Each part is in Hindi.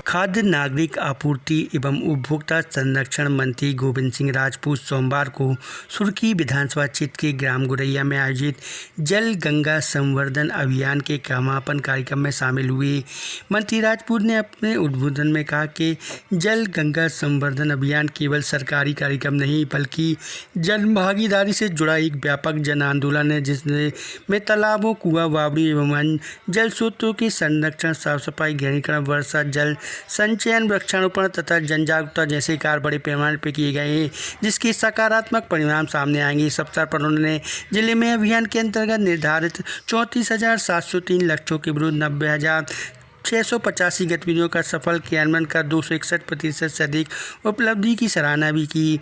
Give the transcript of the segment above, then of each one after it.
खाद्य नागरिक आपूर्ति एवं उपभोक्ता संरक्षण मंत्री गोविंद सिंह राजपूत सोमवार को सुर्खी विधानसभा क्षेत्र के ग्राम गुरैया में आयोजित जल गंगा संवर्धन अभियान के समापन कार्यक्रम में शामिल हुए। मंत्री राजपूत ने अपने उद्बोधन में कहा कि जल गंगा संवर्धन अभियान केवल सरकारी कार्यक्रम नहीं बल्कि जन भागीदारी से जुड़ा एक व्यापक जन आंदोलन है, जिसमें तालाबों, कुआं, बावड़ी एवं अन्य जल स्रोतों के संरक्षण, साफ सफाई, गहरीकरण, वर्षा जल संचयन, वृक्षारोपण तथा जन जागरूकता जैसे कार्य बड़े पैमाने पर किए गए हैं, जिसके सकारात्मक परिणाम सामने आएंगे। इस अवसर पर उन्होंने जिले में अभियान के अंतर्गत निर्धारित 34,703 लक्ष्यों के विरुद्ध 90,685 गतिविधियों का सफल क्रियान्वयन कर 261% से अधिक उपलब्धि की सराहना भी की।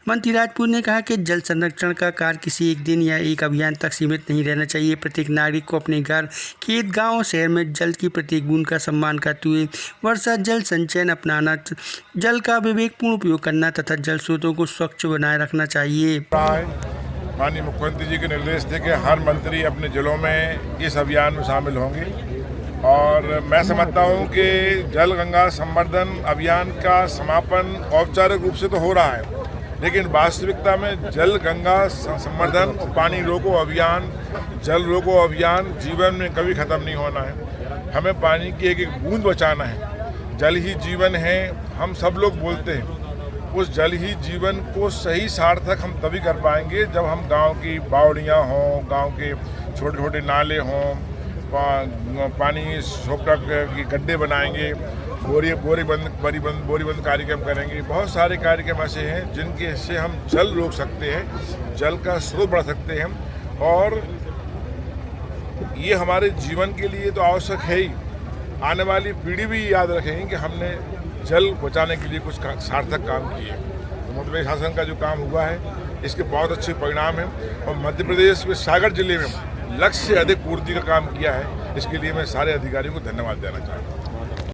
मंत्री राजपूत ने कहा कि जल संरक्षण का कार्य किसी एक दिन या एक अभियान तक सीमित नहीं रहना चाहिए। प्रत्येक नागरिक को अपने घर, खेत, गांव, शहर में जल की प्रत्येक बूंद का सम्मान करते हुए वर्षा जल संचयन अपनाना, जल का विवेकपूर्ण उपयोग करना तथा जल स्रोतों को स्वच्छ बनाए रखना चाहिए। माननीय मुख्यमंत्री जी के निर्देश थे कि हर मंत्री अपने जिलों में इस अभियान में शामिल होंगे और मैं समझता हूं कि जल गंगा संवर्धन अभियान का समापन औपचारिक रूप से तो हो रहा है, लेकिन वास्तविकता में जल गंगा संवर्धन, पानी रोको अभियान, जल रोको अभियान जीवन में कभी ख़त्म नहीं होना है। हमें पानी की एक एक बूंद बचाना है। जल ही जीवन है, हम सब लोग बोलते हैं। उस जल ही जीवन को सही सार्थक हम तभी कर पाएंगे जब हम गांव की बावड़ियाँ हों, गांव के छोटे छोटे नाले हों, पानी सोखता की गड्ढे बनाएंगे, बोरीबंद कार्यक्रम करेंगे। बहुत सारे कार्यक्रम ऐसे हैं जिनके से हम जल रोक सकते हैं, जल का स्रोत बढ़ा सकते हैं और ये हमारे जीवन के लिए तो आवश्यक है ही। आने वाली पीढ़ी भी याद रखेगी कि हमने जल बचाने के लिए कुछ सार्थक काम किए। तो मध्य प्रदेश शासन का जो काम हुआ है इसके बहुत अच्छे परिणाम हैं और मध्य प्रदेश में सागर जिले में लक्ष्य से अधिक पूर्ति का काम किया है। इसके लिए मैं सारे अधिकारियों को धन्यवाद देना चाहता हूँ।